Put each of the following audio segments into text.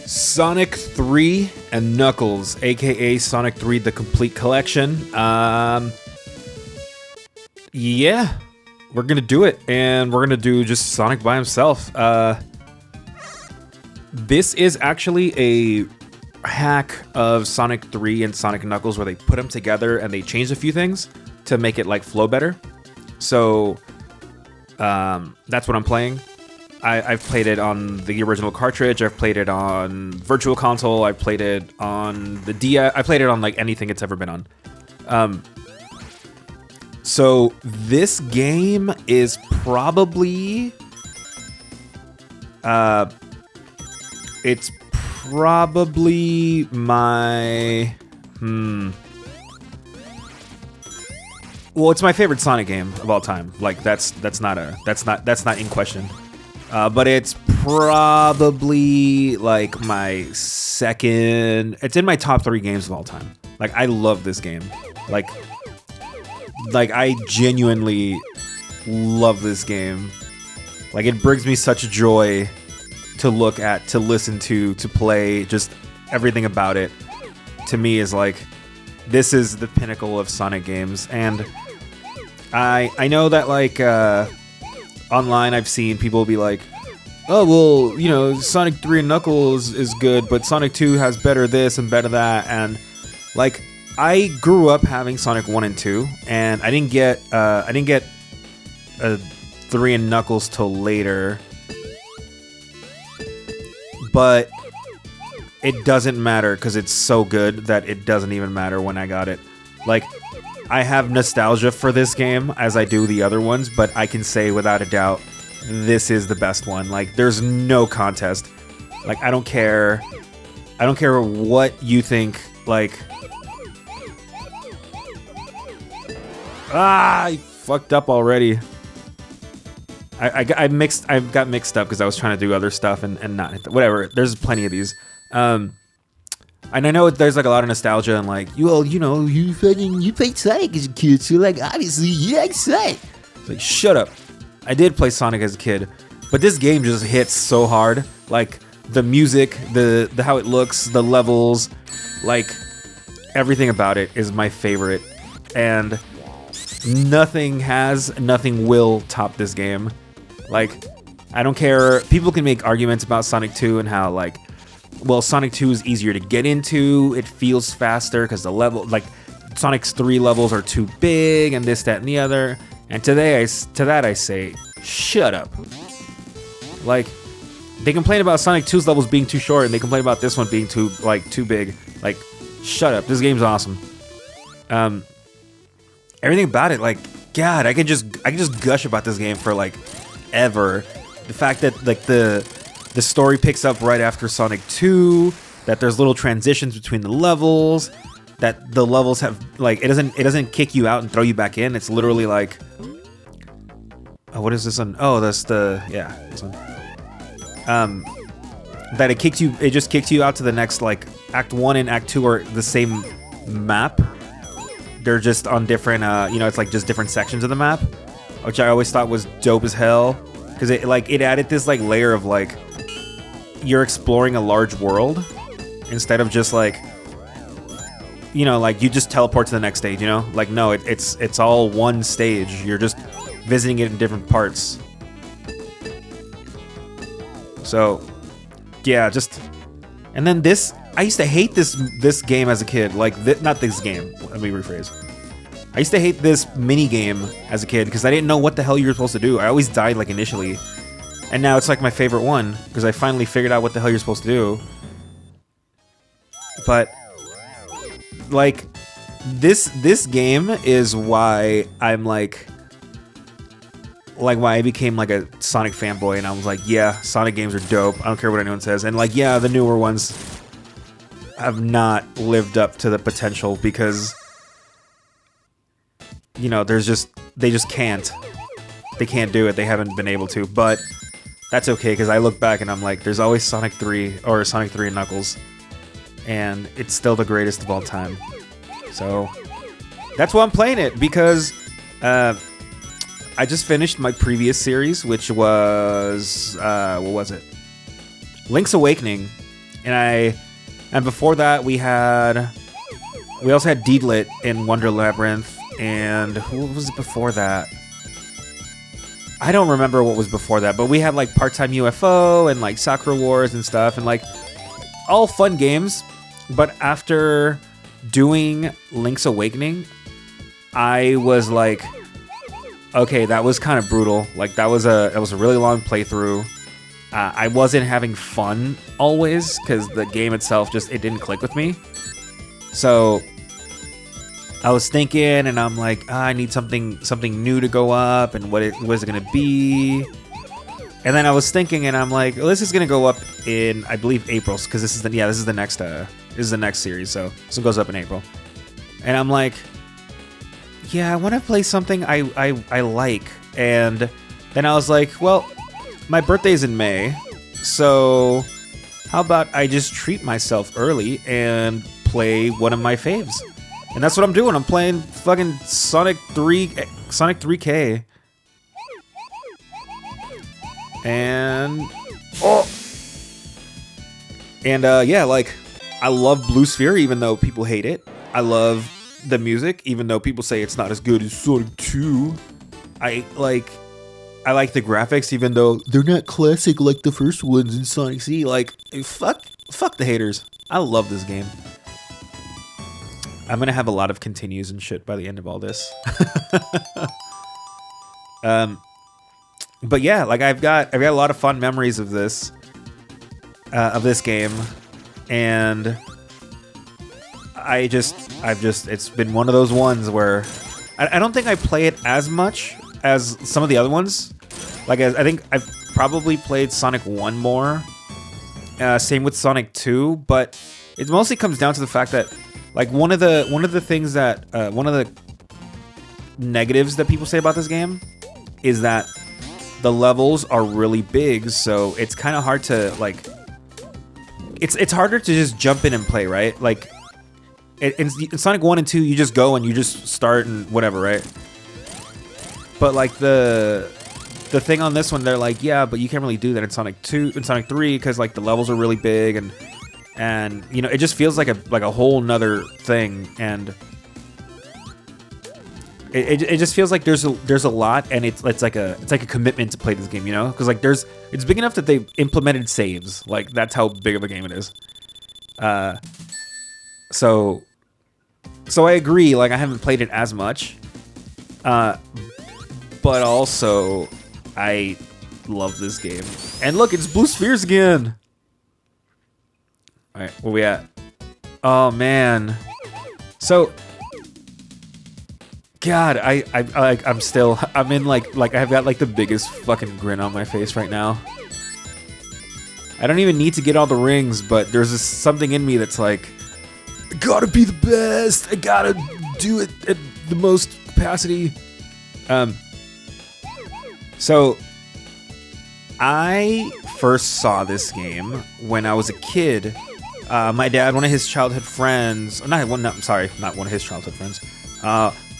Sonic 3 and Knuckles, aka Sonic 3 The Complete Collection. Yeah, we're gonna do it, and we're gonna do just Sonic by himself. This is actually a hack of Sonic 3 and Sonic Knuckles where they put them together and they changed a few things to make it like flow better. So that's what I'm playing. I've played it on the original cartridge. I've played it on Virtual Console. I played it on the DS. I played it on like anything it's ever been on. So this game is probably it's probably my well, it's my favorite Sonic game of all time. Like that's not in question. But it's probably like my second. It's in my top 3 games of all time. Like I love this game. Like I genuinely love this game. Like it brings me such joy to look at, to listen to play. Just everything about it to me is like, this is the pinnacle of Sonic games. And I know that like online I've seen people be like, oh well, you know, Sonic 3 and Knuckles is good, but Sonic 2 has better this and better that. And like I grew up having Sonic 1 and 2, and I didn't get 3 and Knuckles till later. But it doesn't matter because it's so good that it doesn't even matter when I got it. Like, I have nostalgia for this game as I do the other ones, but I can say without a doubt, this is the best one. Like, there's no contest. Like, I don't care what you think. Like, I fucked up already. I got mixed up because I was trying to do other stuff and not whatever. There's plenty of these. And I know there's like a lot of nostalgia and like, well, you know, you played Sonic as a kid, so like obviously you like Sonic. It's like, shut up. I did play Sonic as a kid, but this game just hits so hard. Like the music, the how it looks, the levels, like everything about it is my favorite. And nothing will top this game. Like, I don't care. People can make arguments about Sonic 2 and how, like, well, Sonic 2 is easier to get into. It feels faster because the level, like, Sonic's 3 levels are too big and this, that, and the other. And to that I say, shut up. Like, they complain about Sonic 2's levels being too short, and they complain about this one being too big. Like, shut up. This game's awesome. Everything about it, like, God, I could just gush about this game for like ever. The fact that like the story picks up right after Sonic 2, that there's little transitions between the levels, that the levels have like it doesn't kick you out and throw you back in. It's literally like, oh, what is this one? Oh, that's this one. That it just kicks you out to the next, like Act 1 and Act 2 are the same map. They're just on different, it's like just different sections of the map, which I always thought was dope as hell, because it added this like layer of like you're exploring a large world instead of just like, you know, like you just teleport to the next stage, you know, like no, it's all one stage. You're just visiting it in different parts. So yeah, and then this. I used to hate this game as a kid. Like, not this game. Let me rephrase. I used to hate this mini game as a kid because I didn't know what the hell you were supposed to do. I always died like initially, and now it's like my favorite one because I finally figured out what the hell you're supposed to do. But like this game is why I'm like why I became like a Sonic fanboy, and I was like, yeah, Sonic games are dope. I don't care what anyone says. And like, yeah, the newer ones have not lived up to the potential because, you know, they just can't. They can't do it. They haven't been able to. But that's okay, because I look back and I'm like, there's always Sonic 3 or Sonic 3 and Knuckles, and it's still the greatest of all time. So that's why I'm playing it, because I just finished my previous series, which was what was it? Link's Awakening. And before that we also had Deedlit in Wonder Labyrinth, and what was it before that? I don't remember what was before that, but we had like Part-Time UFO and like Sakura Wars and stuff, and like all fun games. But after doing Link's Awakening, I was like, okay, that was kind of brutal. Like that was a really long playthrough. I wasn't having fun always because the game itself it didn't click with me. So I was thinking, and I'm like, I need something new to go up, and what is it gonna be? And then I was thinking, and I'm like, well, this is gonna go up in, I believe, April, because this is the next series. So this one goes up in April, and I'm like, yeah, I want to play something I like. And then I was like, well, my birthday's in May, so how about I just treat myself early and play one of my faves? And that's what I'm doing. I'm playing fucking Sonic 3K. And yeah, like I love Blue Sphere, even though people hate it. I love the music, even though people say it's not as good as Sonic 2. I like the graphics, even though they're not classic like the first ones in Sonic C. Like, fuck the haters. I love this game. I'm gonna have a lot of continues and shit by the end of all this. But yeah, like I've got a lot of fun memories of this game, and it's been one of those ones where I don't think I play it as much as some of the other ones. Like I think I've probably played Sonic 1 more. Same with Sonic 2, but it mostly comes down to the fact that like one of the things that one of the negatives that people say about this game is that the levels are really big, so it's kind of hard to like. It's harder to just jump in and play, right? Like in Sonic 1 and 2, you just go and you just start and whatever, right? But like the thing on this one, they're like, yeah, but you can't really do that in Sonic 2 and Sonic 3 because like the levels are really big, and you know, it just feels like a whole nother thing, and it just feels like there's a lot, and it's like a commitment to play this game, you know, because like it's big enough that they've implemented saves. Like that's how big of a game it is. So I agree. Like I haven't played it as much, but also I love this game. And look, it's Blue Spheres again. All right, where we at? Oh man. So, God, I'm in like I've got like the biggest fucking grin on my face right now. I don't even need to get all the rings, but there's something in me that's like, I gotta be the best. I gotta do it at the most capacity. So I first saw this game when I was a kid. My dad, one of his childhood friends, not one of his childhood friends,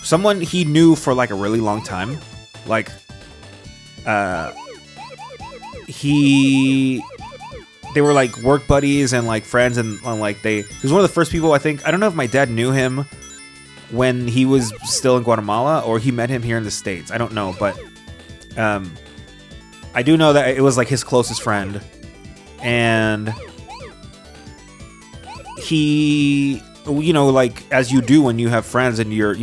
someone he knew for like a really long time, like, they were like work buddies and like friends, and like he was one of the first people, I think. I don't know if my dad knew him when he was still in Guatemala or he met him here in the States. I don't know, but I do know that it was like his closest friend, and he, you know, like as you do when you have friends and you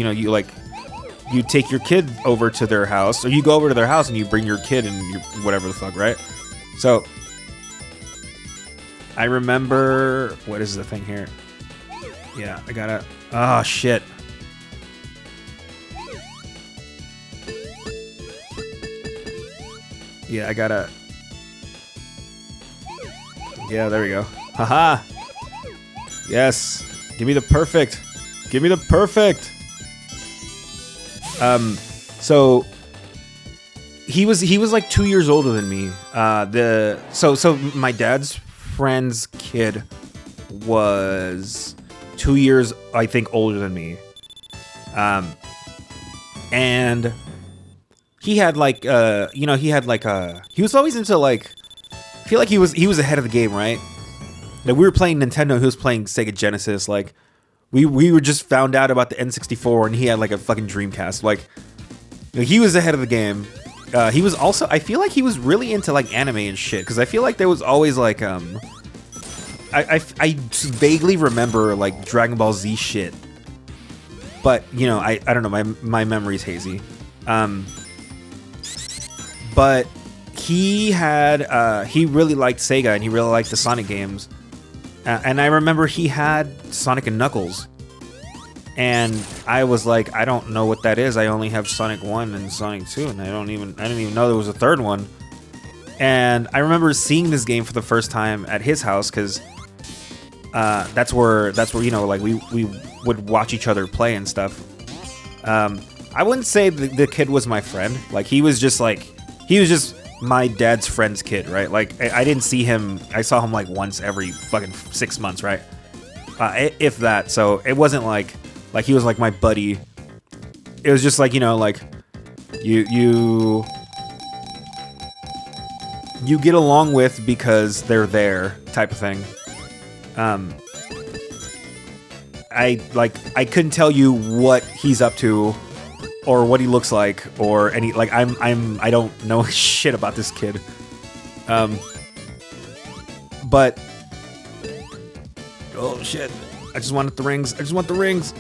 take your kid over to their house, or you go over to their house and you bring your kid and you whatever the fuck, right? So I remember, what is the thing here? Yeah, I gotta, oh shit. Yeah, I gotta, yeah, there we go. Haha. Yes. Give me the perfect. Give me the perfect. So he was like 2 years older than me. So my dad's friend's kid was 2 years, I think, older than me. And he had like he was always into like, I feel like he was ahead of the game, right? that we were playing Nintendo, he was playing Sega Genesis. Like we were just found out about the N64, and he had like a fucking Dreamcast. Like he was ahead of the game. He was also, I feel like he was really into like anime and shit, because I feel like there was always like I vaguely remember like Dragon Ball Z shit, but you know, I don't know, my memory's hazy. But he had he really liked Sega, and he really liked the Sonic games, and I remember he had Sonic and Knuckles, and I was like, I don't know what that is. I only have Sonic 1 and Sonic 2, and I didn't even know there was a third one. And I remember seeing this game for the first time at his house, because that's where you know, like we would watch each other play and stuff. I wouldn't say the kid was my friend. Like he was just my dad's friend's kid, right? Like I didn't see him. I saw him like once every fucking 6 months, right? If that. So it wasn't like he was like my buddy. It was just like, you know, like you get along with because they're there type of thing. I couldn't tell you what he's up to or what he looks like or any, like I don't know shit about this kid. But oh shit, I just wanted the rings. I just want the rings.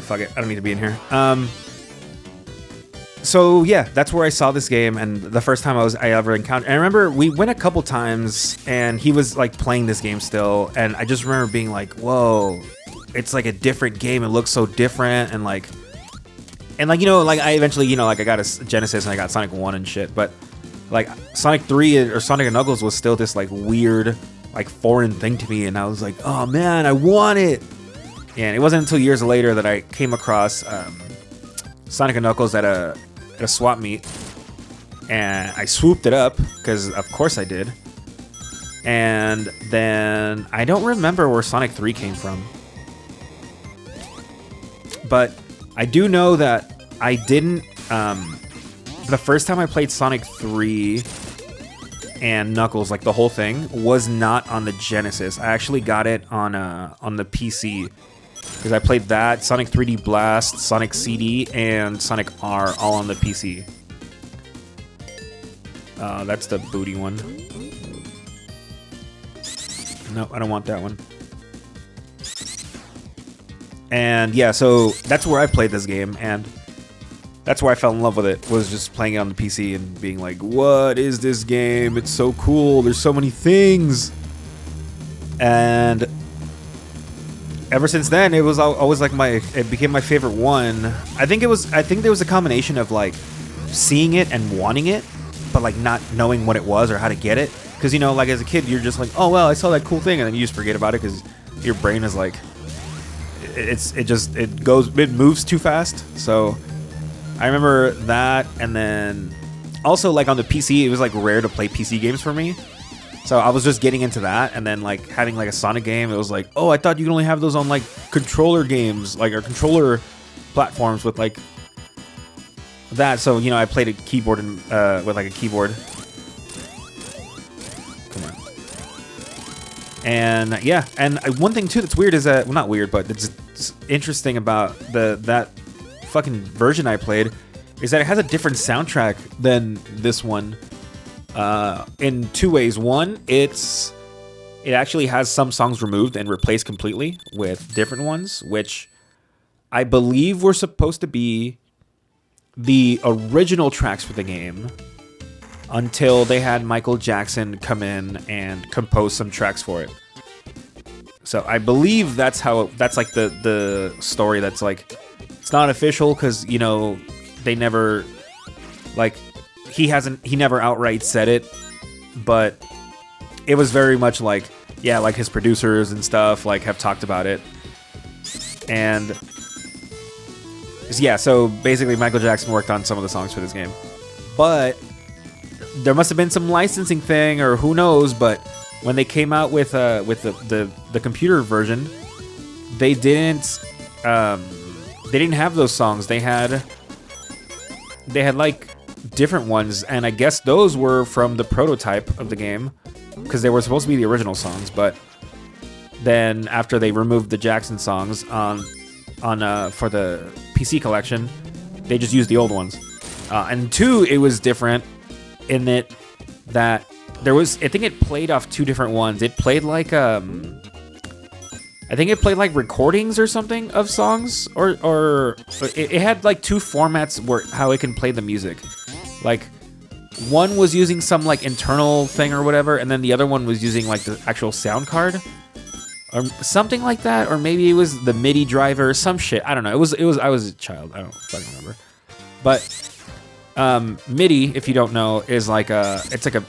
Fuck it. I don't need to be in here. So yeah, that's where I saw this game, and the first time I ever encountered. And I remember we went a couple times, and he was like playing this game still, and I just remember being like, "Whoa, it's like a different game. It looks so different." And like you know, like I eventually, you know, like I got a Genesis and I got Sonic 1 and shit, but like Sonic 3 or Sonic and Knuckles was still this like weird, like foreign thing to me, and I was like, "Oh man, I want it." And it wasn't until years later that I came across Sonic and Knuckles at a swap meet, and I swooped it up because of course I did. And then I don't remember where Sonic 3 came from, but I do know that I didn't the first time I played Sonic 3 and Knuckles, like the whole thing, was not on the Genesis. I actually got it on the PC, because I played that, Sonic 3D Blast, Sonic CD, and Sonic R all on the PC. That's the booty one. No, I don't want that one. And yeah, so that's where I played this game, and that's where I fell in love with it, was just playing it on the PC and being like, what is this game? It's so cool. There's so many things. And ever since then, it was always like it became my favorite one. I think there was a combination of like seeing it and wanting it, but like not knowing what it was or how to get it. Because, you know, like as a kid, you're just like, oh well, I saw that cool thing, and then you just forget about it because your brain is like, it moves too fast. So I remember that, and then also like on the PC, it was like rare to play PC games for me. So I was just getting into that, and then like having like a Sonic game, it was like, oh, I thought you could only have those on like controller games, like or controller platforms with like that. So, you know, I played a keyboard and with like a keyboard. Come on. And yeah, and one thing too that's weird is that, well, not weird, but it's interesting about that fucking version I played is that it has a different soundtrack than this one. In two ways. One, it actually has some songs removed and replaced completely with different ones, which I believe were supposed to be the original tracks for the game until they had Michael Jackson come in and compose some tracks for it. So I believe that's like the story. That's like, it's not official because, you know, they never, like, he never outright said it, but it was very much like, yeah, like his producers and stuff like have talked about it. And yeah, so basically Michael Jackson worked on some of the songs for this game, but there must have been some licensing thing or who knows, but when they came out with the computer version, they didn't have those songs. They had like different ones, and I guess those were from the prototype of the game, because they were supposed to be the original songs, but then after they removed the Jackson songs on for the PC collection, they just used the old ones. And 2, it was different in that there was, I think it played off 2 different ones. It played like I think it played like recordings or something of songs, or it had like 2 formats where how it can play the music. Like one was using some like internal thing or whatever, and then the other one was using like the actual sound card or something like that, or maybe it was the MIDI driver or some shit. I don't know. It was I was a child. I don't fucking remember. But MIDI, if you don't know, is like it's like a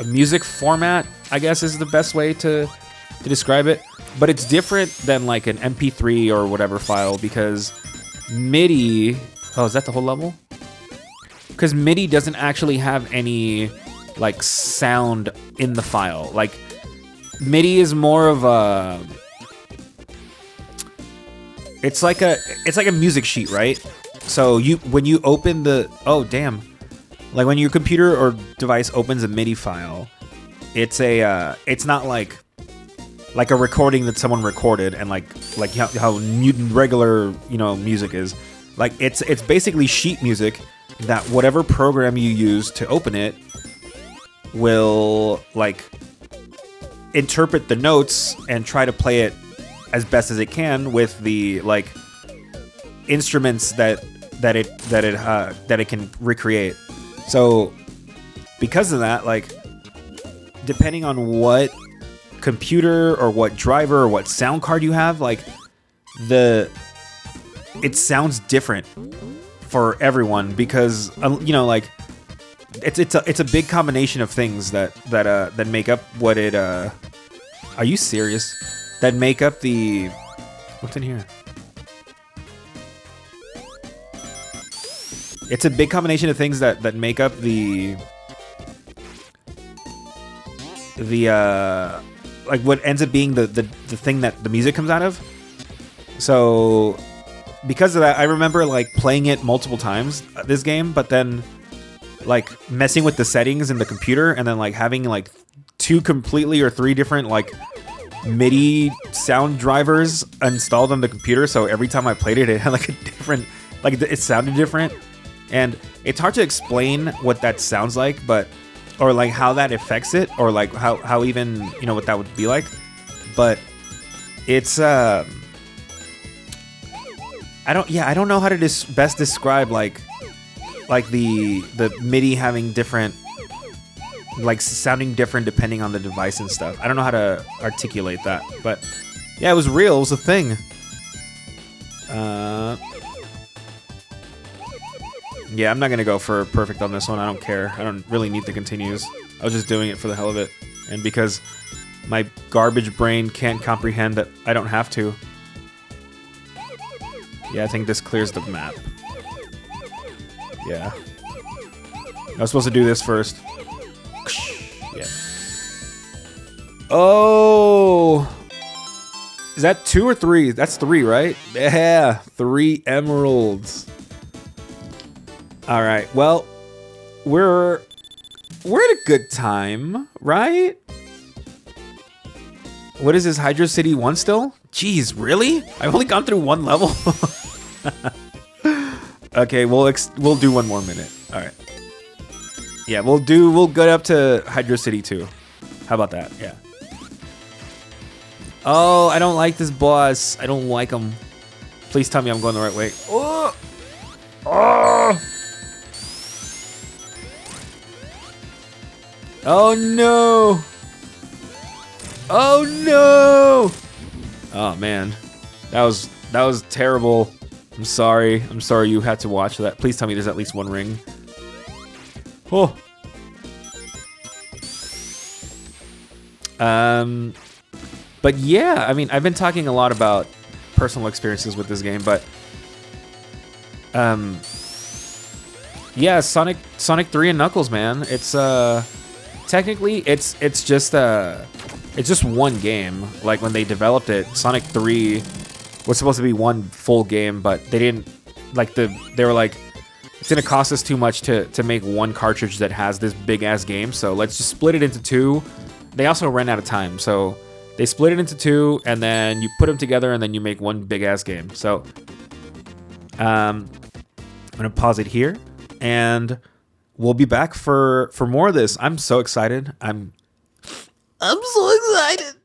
music format, I guess is the best way to describe it. But it's different than like an MP3 or whatever file, because MIDI, oh, is that the whole level? Because MIDI doesn't actually have any like sound in the file. Like MIDI is more of a, it's like a music sheet, right? So when you open the, oh damn, like when your computer or device opens a MIDI file, it's not like a recording that someone recorded and like how regular, you know, music is. Like it's basically sheet music that whatever program you use to open it will like interpret the notes and try to play it as best as it can with the like instruments that it can recreate. So because of that, like depending on what computer or what driver or what sound card you have, like it sounds different for everyone, because you know, like it's a big combination of things that make up what it are you serious? That make up the, what's in here? It's a big combination of things that make up the like what ends up being the thing that the music comes out of. So because of that, I remember like playing it multiple times, this game, but then like messing with the settings in the computer, and then like having like 2 completely or 3 different like MIDI sound drivers installed on the computer. So every time I played it, it had like a different, like it sounded different. And it's hard to explain what that sounds like, but, or like how that affects it, or like how even, you know, what that would be like. But it's, I don't know how to best describe like the MIDI having different, like sounding different depending on the device and stuff. I don't know how to articulate that, but yeah, it was real. It was a thing. Yeah, I'm not gonna go for perfect on this one. I don't care. I don't really need the continues. I was just doing it for the hell of it, and because my garbage brain can't comprehend that I don't have to. Yeah, I think this clears the map. Yeah. I was supposed to do this first. Yeah. Oh! Is that 2 or 3? That's 3, right? Yeah, 3 emeralds. All right. Well, we're at a good time, right? What is this, Hydro City 1 still? Jeez, really? I've only gone through 1 level. Okay, we'll do 1 more minute. All right. Yeah, we'll go up to Hydro City 2. How about that? Yeah. Oh, I don't like this boss. I don't like him. Please tell me I'm going the right way. Oh! Oh! Oh no! Oh no! Oh man, that was terrible. I'm sorry. I'm sorry you had to watch that. Please tell me there's at least 1 ring. Oh. But yeah, I mean, I've been talking a lot about personal experiences with this game, but yeah, Sonic 3 and Knuckles, man. It's technically it's just 1 game. Like when they developed it, Sonic 3 was supposed to be 1 full game, but they didn't, like they were like, it's gonna cost us too much to make one cartridge that has this big ass game. So let's just split it into two. They also ran out of time, so they split it into two, and then you put them together, and then you make one big ass game. So I'm gonna pause it here, and we'll be back for more of this. I'm so excited. I'm so excited.